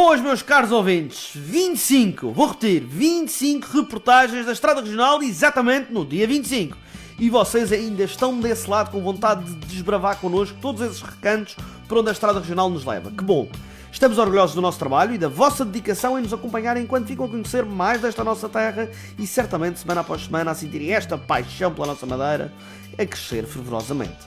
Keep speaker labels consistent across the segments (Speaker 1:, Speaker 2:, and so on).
Speaker 1: Hoje, meus caros ouvintes, 25, vou repetir, 25 reportagens da Estrada Regional exatamente no dia 25. E vocês ainda estão desse lado com vontade de desbravar connosco todos esses recantos por onde a Estrada Regional nos leva. Que bom! Estamos orgulhosos do nosso trabalho e da vossa dedicação em nos acompanhar enquanto ficam a conhecer mais desta nossa terra e certamente semana após semana a sentirem esta paixão pela nossa madeira a crescer fervorosamente.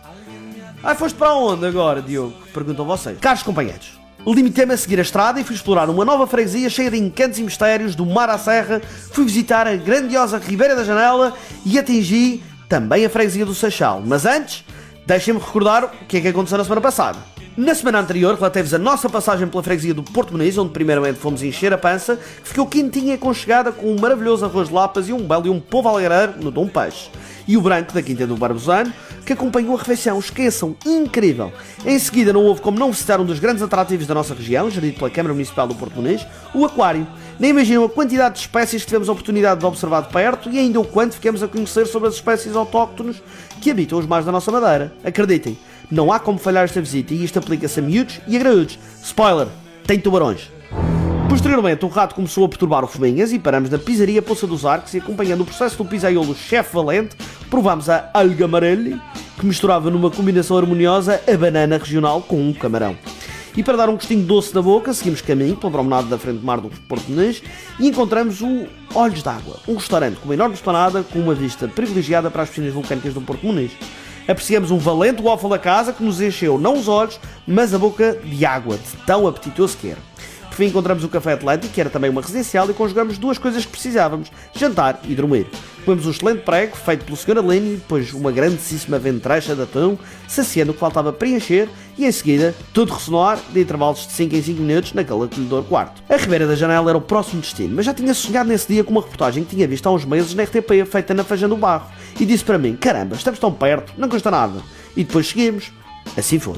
Speaker 1: Foste para onde agora, Diogo? Perguntam vocês. Caros companheiros, limitei-me a seguir a estrada e fui explorar uma nova freguesia cheia de encantos e mistérios do mar à serra, fui visitar a grandiosa Ribeira da Janela e atingi também a freguesia do Seixal. Mas antes, deixem-me recordar o que é que aconteceu na semana passada. Na semana anterior, relatei-vos a nossa passagem pela freguesia do Porto Muniz, onde primeiramente fomos encher a pança, que ficou quentinha e aconchegada com um maravilhoso arroz de lapas e um belo e um povo algareiro no Dom Peixe. E o branco da Quinta do Barbosano, que acompanhou a refeição. Esqueçam, incrível! Em seguida não houve como não visitar um dos grandes atrativos da nossa região, gerido pela Câmara Municipal do Porto Muniz, o aquário. Nem imaginam a quantidade de espécies que tivemos a oportunidade de observar de perto e ainda o quanto ficamos a conhecer sobre as espécies autóctones que habitam os mares da nossa Madeira. Acreditem, não há como falhar esta visita e isto aplica-se a miúdos e a graúdos. Spoiler, tem tubarões. Posteriormente, o rato começou a perturbar o Fominhas e paramos na pizzaria Poça dos Arcos e, acompanhando o processo do pizzaiolo Chefe Valente, provámos a alga amarelli, que misturava numa combinação harmoniosa a banana regional com um camarão. E para dar um gostinho doce na boca, seguimos caminho pela promenade da frente do mar do Porto Muniz e encontramos o Olhos d'Água, um restaurante com uma enorme esplanada com uma vista privilegiada para as piscinas vulcânicas do Porto Muniz. Apreciamos um valente waffle da casa que nos encheu não os olhos, mas a boca de água, de tão apetitoso que era. Por fim encontramos o Café Atlântico, que era também uma residencial, e conjugamos duas coisas que precisávamos, jantar e dormir. Comemos um excelente prego, feito pelo Sr. Adelino, depois uma grandíssima ventrecha de atum, saciando o que faltava preencher, e em seguida, tudo ressonar de intervalos de 5 em 5 minutos naquele acolhedor quarto. A Ribeira da Janela era o próximo destino, mas já tinha sonhado nesse dia com uma reportagem que tinha visto há uns meses na RTP, feita na Feijão do Barro, e disse para mim, caramba, estamos tão perto, não custa nada. E depois seguimos. Assim foi.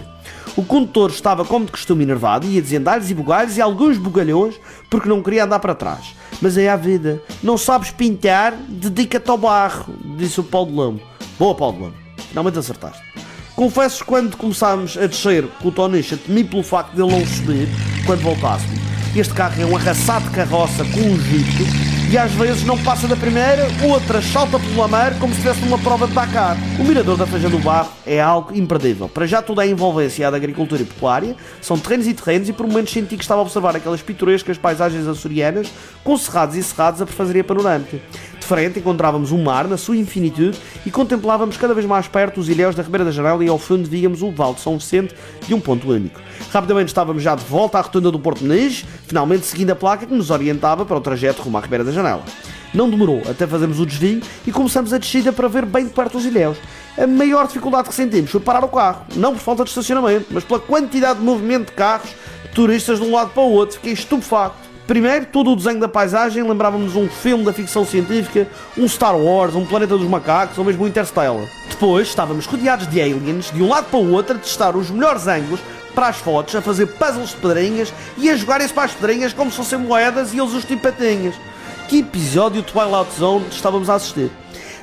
Speaker 1: O condutor estava como de costume enervado, ia dizendo alhos e bugalhos e alguns bugalhões porque não queria andar para trás. Mas é a vida. Não sabes pintar, dedica-te ao barro, disse o Paulo de Lamo. Boa, Paulo de Lamo. Finalmente acertaste. Confesso que quando começámos a descer com o Tonicha, temi pelo facto de ele não subir quando voltássemos. Este carro é um arraçado de carroça com um jeito e às vezes não passa da primeira, outra salta pelo lameiro como se estivesse numa prova de Dakar. O mirador da Feijão do Barro é algo imperdível. Para já toda a envolvência da agricultura e pecuária, são terrenos e por momentos senti que estava a observar aquelas pitorescas paisagens açorianas com cerrados e cerrados a prefazer a panorâmica. De frente encontrávamos o mar na sua infinitude e contemplávamos cada vez mais perto os ilhéus da Ribeira da Janela e ao fundo víamos o Vale de São Vicente de um ponto único. Rapidamente estávamos já de volta à rotunda do Porto Muniz, finalmente seguindo a placa que nos orientava para o trajeto rumo à Ribeira da Janela. Não demorou até fazermos o desvio e começamos a descida para ver bem de perto os ilhéus. A maior dificuldade que sentimos foi parar o carro, não por falta de estacionamento, mas pela quantidade de movimento de carros, turistas de um lado para o outro. Fiquei estupefacto. Primeiro, todo o desenho da paisagem lembrava-nos um filme da ficção científica, um Star Wars, um Planeta dos Macacos ou mesmo um Interstellar. Depois, estávamos rodeados de aliens, de um lado para o outro, a testar os melhores ângulos para as fotos, a fazer puzzles de pedrinhas e a jogarem-se para as pedrinhas como se fossem moedas e eles os tipatinhas. Que episódio Twilight Zone estávamos a assistir?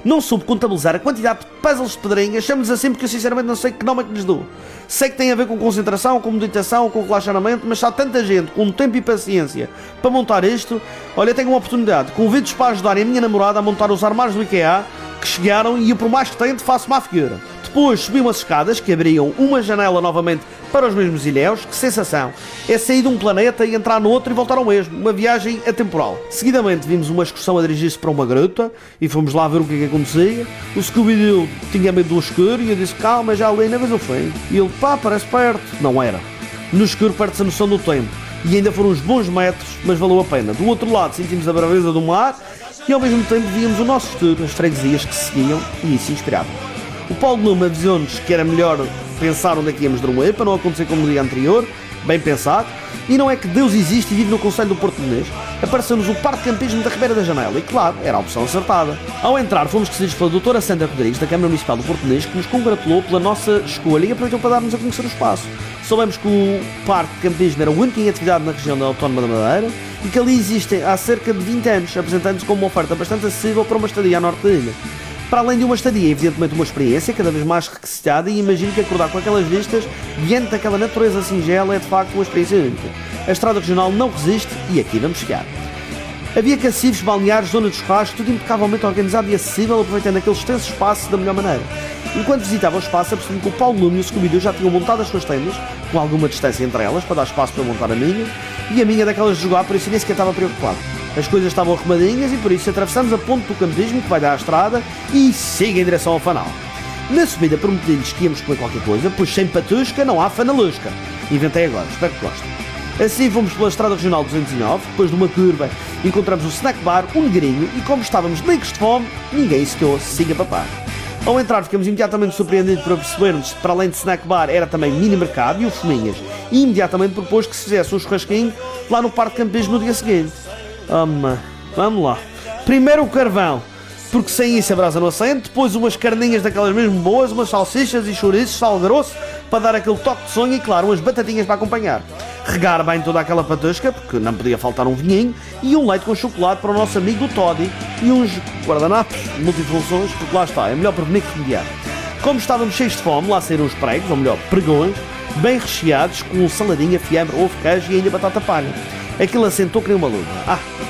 Speaker 1: Não soube contabilizar a quantidade de puzzles de pedrinhas, chamo-lhes assim porque eu sinceramente não sei que nome é que lhes dou. Sei que tem a ver com concentração, com meditação, com relaxamento, mas há tanta gente com tempo e paciência para montar isto. Olha, tenho uma oportunidade, convido-os para ajudarem a minha namorada a montar os armários do IKEA, que chegaram e eu por mais que tente faço-me à figura. Depois subi umas escadas que abriam uma janela novamente para os mesmos ilhéus. Que sensação! É sair de um planeta e entrar no outro e voltar ao mesmo. Uma viagem atemporal. Seguidamente vimos uma excursão a dirigir-se para uma gruta e fomos lá ver o que é que acontecia. O Scooby-Doo tinha medo do escuro e eu disse, calma, já ali, não vês o fim. E ele, pá, parece perto. Não era. No escuro perde-se a noção do tempo. E ainda foram uns bons metros, mas valeu a pena. Do outro lado sentimos a braveza do mar e ao mesmo tempo víamos o nosso futuro, as freguesias que se seguiam e isso inspirava. O Paulo Numa avisou-nos que era melhor pensar onde é que íamos dormir, para não acontecer como no dia anterior, bem pensado, e não é que Deus existe e vive no Conselho do Porto Muniz. Apareceu-nos o Parque de Campismo da Ribeira da Janela e, claro, era a opção acertada. Ao entrar, fomos recebidos pela doutora Sandra Rodrigues, da Câmara Municipal do Porto Muniz, que nos congratulou pela nossa escolha e aproveitou para dar-nos a conhecer o espaço. Soubemos que o Parque de Campismo era o único em atividade na região da Autónoma da Madeira e que ali existem há cerca de 20 anos, apresentando-se como uma oferta bastante acessível para uma estadia a norte da ilha. Para além de uma estadia, evidentemente uma experiência cada vez mais requisitada, e imagino que acordar com aquelas vistas diante daquela natureza singela é de facto uma experiência única. A estrada regional não resiste e aqui vamos chegar. Havia cacifes, balneares, zona de churrasco, tudo impecavelmente organizado e acessível, aproveitando aquele extenso espaço da melhor maneira. Enquanto visitava o espaço, apercebi que o Paulo Lume e o Scooby-Doo já tinham montado as suas tendas, com alguma distância entre elas, para dar espaço para montar a minha, e a minha daquelas de jogar, por isso nem sequer estava preocupado. As coisas estavam arrumadinhas e por isso atravessamos a ponte do campismo que vai dar à estrada e siga em direção ao fanal. Na subida prometi-lhes que íamos comer qualquer coisa, pois sem patusca não há fanalusca. Inventei agora, espero que gostem. Assim fomos pela Estrada Regional 209, depois de uma curva encontramos o snack bar, um negrinho, e como estávamos negros de fome, ninguém sequeu, siga papá. Ao entrar ficamos imediatamente surpreendidos por percebermos que para além de snack bar era também mini mercado e o Fominhas, e imediatamente propôs que se fizesse um churrasquinho lá no parque de campismo no dia seguinte. Vamos lá. Primeiro o carvão, porque sem isso a brasa não acende, depois umas carninhas daquelas mesmo boas, umas salsichas e chouriços, sal grosso, para dar aquele toque de sonho e, claro, umas batatinhas para acompanhar. Regar bem toda aquela patusca, porque não podia faltar um vinhinho, e um leite com chocolate para o nosso amigo do Toddy, e uns guardanapos multifunções, porque lá está, é melhor prevenir que remediar. Como estávamos cheios de fome, lá saíram os pregos, ou melhor, pregões, bem recheados, com saladinha, fiambre, ovo, queijo e ainda batata palha. Aquilo assentou que nem uma luva.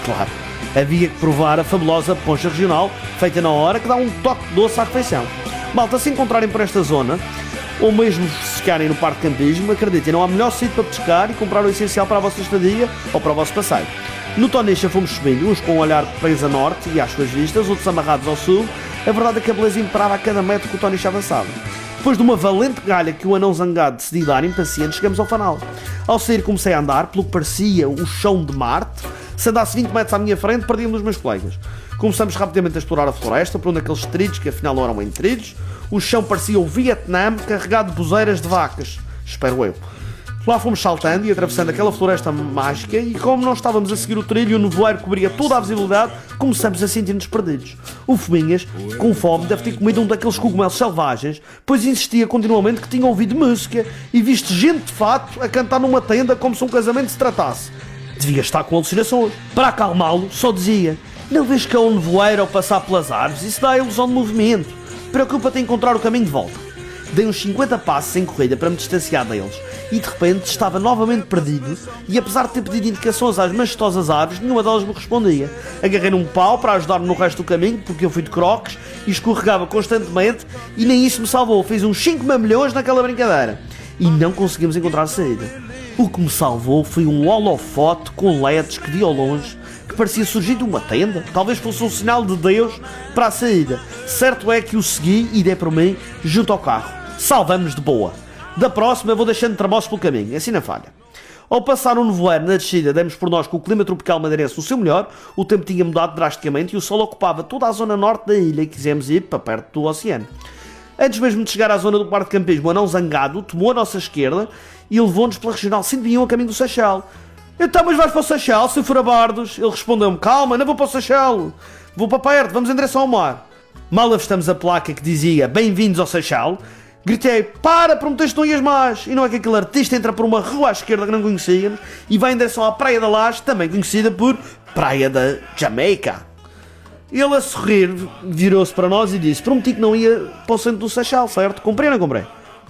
Speaker 1: Claro, havia que provar a fabulosa poncha regional, feita na hora, que dá um toque doce à refeição. Malta, se encontrarem por esta zona, ou mesmo se ficarem no parque de campismo, acreditem, não há melhor sítio para pescar e comprar o essencial para a vossa estadia ou para o vosso passeio. No Tonicha fomos subindo, uns com um olhar preso a norte e às suas vistas, outros amarrados ao sul. A verdade é que a beleza imperava a cada metro que o Tonicha avançava. Depois de uma valente galha que o anão zangado decidiu dar impaciente, chegamos ao fanal. Ao sair comecei a andar, pelo que parecia o chão de Marte. Se andasse 20 metros à minha frente, perdia-me dos meus colegas. Começamos rapidamente a explorar a floresta, por onde aqueles trilhos, que afinal não eram bem trilhos. O chão parecia o Vietnã, carregado de buzeiras de vacas. Espero eu. Lá fomos saltando e atravessando aquela floresta mágica, e como não estávamos a seguir o trilho e o nevoeiro cobria toda a visibilidade, começamos a sentir-nos perdidos. O Fominhas, com fome, deve ter comido um daqueles cogumelos selvagens, pois insistia continuamente que tinha ouvido música e visto gente de fato a cantar numa tenda como se um casamento se tratasse. Devia estar com alucinações. Para acalmá-lo, só dizia: não vês que é um nevoeiro ao passar pelas árvores? Isso dá a ilusão de movimento. Preocupa-te em encontrar o caminho de volta. Dei uns 50 passos em corrida para me distanciar deles e de repente estava novamente perdido, e apesar de ter pedido indicações às majestosas árvores, nenhuma delas me respondia. Agarrei num pau para ajudar-me no resto do caminho, porque eu fui de croques e escorregava constantemente, e nem isso me salvou. Fiz uns 5 mamilhões naquela brincadeira e não conseguimos encontrar a saída. O que me salvou foi um holofote com LEDs que vi ao longe, que parecia surgir de uma tenda. Talvez fosse um sinal de Deus para a saída. Certo é que o segui e dei por mim junto ao carro. Salvamos de boa. Da próxima vou deixando termossos pelo caminho, assim não falha. Ao passar um nevoeiro na descida, demos por nós com o clima tropical madeirense no seu melhor. O tempo tinha mudado drasticamente e o sol ocupava toda a zona norte da ilha, e quisemos ir para perto do oceano. Antes mesmo de chegar à zona do parque de campismo, o anão zangado tomou a nossa esquerda e levou-nos pela regional 101 a caminho do Seixal. Então, mas vais para o Seixal, se for a Bardos? Ele respondeu-me: calma, não vou para o Seixal, vou para perto, vamos em direção ao mar. Mal avistamos a placa que dizia bem-vindos ao Seixal, gritei: para, prometeste não ias mais. E não é que aquele artista entra por uma rua à esquerda que não conhecíamos e vai em direção à Praia da Laje, também conhecida por Praia da Jamaica. Ele, a sorrir, virou-se para nós e disse: prometi que não ia para o centro do Seixal, certo? Comprei ou não comprei?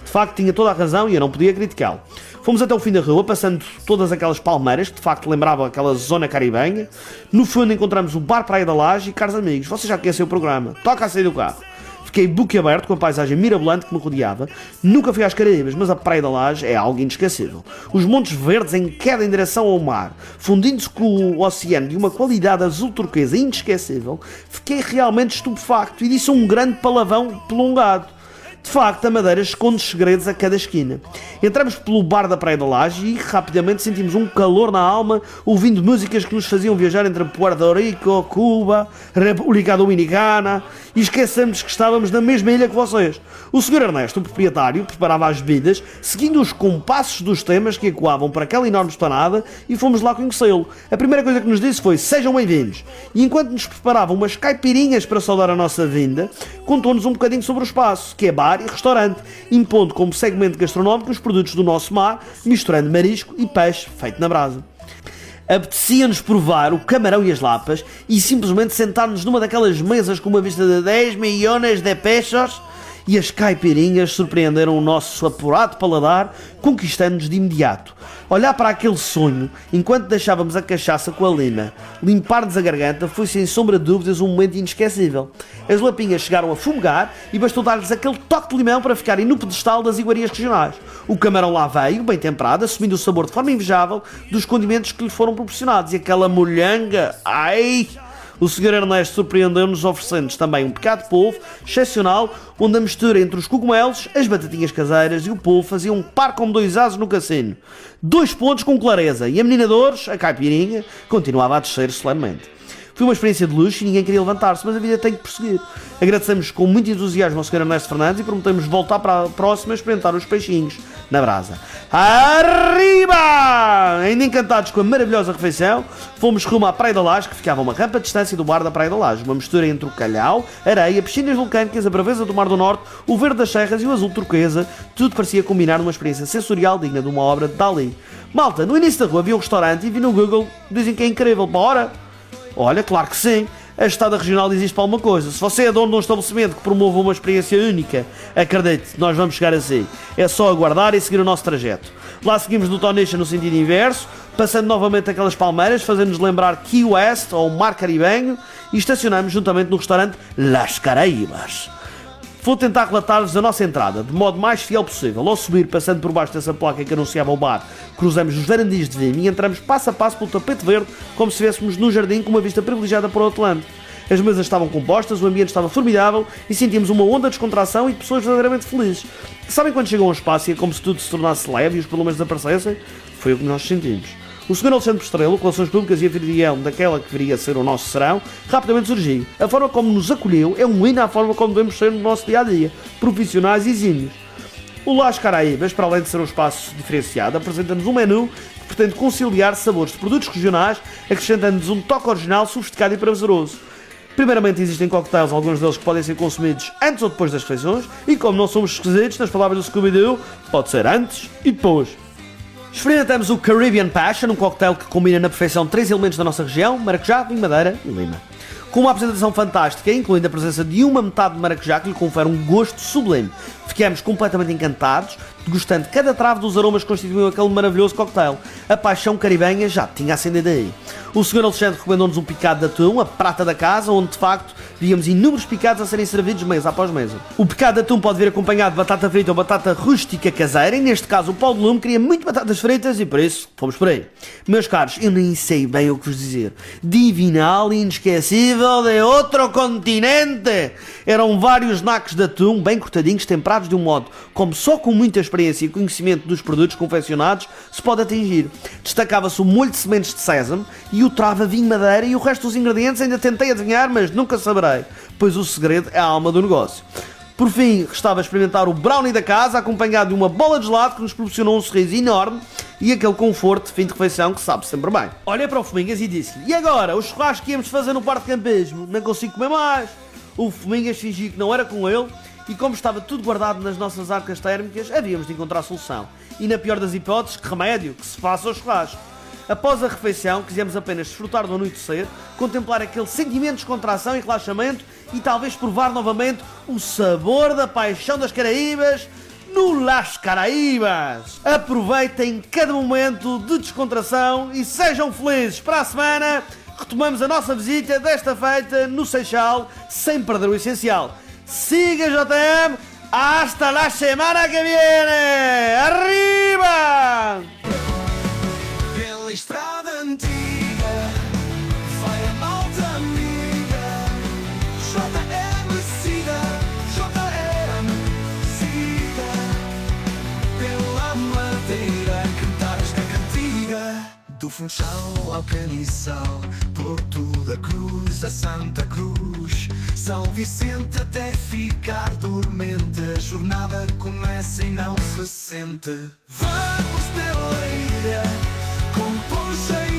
Speaker 1: De facto, tinha toda a razão e eu não podia criticá-lo. Fomos até o fim da rua, passando todas aquelas palmeiras que de facto lembravam aquela zona caribenha. No fundo encontramos o Bar Praia da Laje e, caros amigos, vocês já conhecem o programa, toca a sair do carro. Fiquei boquiaberto com a paisagem mirabolante que me rodeava. Nunca fui às Caraíbas, mas a Praia da Laje é algo inesquecível. Os montes verdes em queda em direção ao mar, fundindo-se com o oceano de uma qualidade azul turquesa inesquecível, fiquei realmente estupefacto e disse um grande palavrão prolongado. De facto, a Madeira esconde segredos a cada esquina. Entramos pelo bar da Praia da Laje e rapidamente sentimos um calor na alma, ouvindo músicas que nos faziam viajar entre Puerto Rico, Cuba, República Dominicana, e esquecemos que estávamos na mesma ilha que vocês. O Sr. Ernesto, o proprietário, preparava as bebidas, seguindo os compassos dos temas que ecoavam para aquela enorme esplanada, e fomos lá conhecê-lo. A primeira coisa que nos disse foi: sejam bem-vindos. E enquanto nos preparavam umas caipirinhas para saudar a nossa vinda, contou-nos um bocadinho sobre o espaço, que é bar e restaurante, impondo como segmento gastronómico os produtos do nosso mar, misturando marisco e peixe feito na brasa. Apetecia-nos provar o camarão e as lapas e simplesmente sentar-nos numa daquelas mesas com uma vista de 10 milhões de pesos, e as caipirinhas surpreenderam o nosso apurado paladar, conquistando-nos de imediato. Olhar para aquele sonho, enquanto deixávamos a cachaça com a lima limpar-nos a garganta, foi sem sombra de dúvidas um momento inesquecível. As lapinhas chegaram a fumegar e bastou dar-lhes aquele toque de limão para ficarem no pedestal das iguarias regionais. O camarão lá veio, bem temperado, assumindo o sabor de forma invejável dos condimentos que lhe foram proporcionados. E aquela molhanga, ai! O Sr. Ernesto surpreendeu-nos oferecendo-nos também um picado de polvo excepcional, onde a mistura entre os cogumelos, as batatinhas caseiras e o polvo fazia um par como 2 ases no cassino. 2 pontos com clareza, e a menina de ouros, a caipirinha, continuava a descer solenemente. Foi uma experiência de luxo e ninguém queria levantar-se, mas a vida tem que prosseguir. Agradecemos com muito entusiasmo ao Sr. Ernesto Fernandes e prometemos voltar para a próxima a experimentar os peixinhos na brasa. Arriba! Ainda encantados com a maravilhosa refeição, fomos rumo à Praia da Laje, que ficava a uma rampa de distância do bar da Praia da Laje. Uma mistura entre o calhau, areia, piscinas vulcânicas, a braveza do Mar do Norte, o verde das serras e o azul turquesa. Tudo parecia combinar numa experiência sensorial digna de uma obra de Dalí. Malta, no início da rua havia um restaurante e vi no Google, dizem que é incrível. Bora! Olha, claro que sim. A Estrada Regional existe para alguma coisa. Se você é dono de um estabelecimento que promove uma experiência única, acredite, nós vamos chegar assim. É só aguardar e seguir o nosso trajeto. Lá seguimos do Tonicha no sentido inverso, passando novamente aquelas palmeiras, fazendo-nos lembrar Key West ou Mar Caribenho, e estacionamos juntamente no restaurante Las Caraíbas. Vou tentar relatar-vos a nossa entrada, de modo mais fiel possível. Ao subir, passando por baixo dessa placa que anunciava o bar, cruzamos os varandis de vinho e entramos passo a passo pelo tapete verde, como se estivéssemos num jardim com uma vista privilegiada para o Atlântico. As mesas estavam compostas, o ambiente estava formidável e sentimos uma onda de descontração e de pessoas verdadeiramente felizes. Sabem quando chegam ao espaço e é como se tudo se tornasse leve e os problemas desaparecessem? Foi o que nós sentimos. O Sr. Alexandre Postrelo, Relações Públicas e Anfitrião daquela que viria a ser o nosso serão, rapidamente surgiu. A forma como nos acolheu é um hino à forma como devemos ser no nosso dia-a-dia, profissionais e exímios. O Las Caraíbas, para além de ser um espaço diferenciado, apresenta-nos um menu que pretende conciliar sabores de produtos regionais, acrescentando-nos um toque original, sofisticado e prazeroso. Primeiramente existem cocktails, alguns deles que podem ser consumidos antes ou depois das refeições, e como não somos esquisitos, nas palavras do Scooby-Doo, pode ser antes e depois. Experimentamos o Caribbean Passion, um cocktail que combina na perfeição 3 elementos da nossa região: maracujá, vinho madeira e lima. Com uma apresentação fantástica, incluindo a presença de uma metade de maracujá que lhe confere um gosto sublime. Ficamos completamente encantados, degustando cada trave dos aromas que constituíam aquele maravilhoso cocktail. A paixão caribenha já tinha acendido aí. O Sr. Alexandre recomendou-nos um picado de atum, a prata da casa, onde de facto víamos inúmeros picados a serem servidos mesa após mesa. O picado de atum pode vir acompanhado de batata frita ou batata rústica caseira, e neste caso o Paulo de Lume queria muito batatas fritas e por isso fomos por aí. Meus caros, eu nem sei bem o que vos dizer. Divinal e inesquecível de outro continente! Eram vários nacos de atum, bem cortadinhos, temperados de um modo como só com muita experiência e conhecimento dos produtos confeccionados se pode atingir. Destacava-se o molho de sementes de sésamo e o trava vinho madeira, e o resto dos ingredientes ainda tentei adivinhar, mas nunca saberei, pois o segredo é a alma do negócio. Por fim, restava experimentar o brownie da casa, acompanhado de uma bola de gelado que nos proporcionou um sorriso enorme e aquele conforto de fim de refeição que sabe sempre bem. Olhei para o Fominhas e disse-lhe: e agora, o churrasco que íamos fazer no parque de campismo? Não consigo comer mais. O Fominhas fingiu que não era com ele, e como estava tudo guardado nas nossas arcas térmicas, havíamos de encontrar solução. E na pior das hipóteses, que remédio, que se faça ao churrasco. Após a refeição, quisemos apenas desfrutar do anoitecer, contemplar aquele sentimento de descontração e relaxamento e talvez provar novamente o sabor da paixão das Caraíbas no Las Caraíbas. Aproveitem cada momento de descontração e sejam felizes. Para a semana retomamos a nossa visita, desta feita no Seixal, sem perder o essencial. Siga JM, hasta la semana que viene. Arriba!
Speaker 2: Pela estrada antiga vai a malta amiga. JM siga, JM siga. Pela madeira cantar esta cantiga. Do Funchal ao Caniçal, Porto da Cruz a Santa Cruz, São Vicente até ficar dormente. A jornada começa e não se sente. Vamos pela ilha com poncha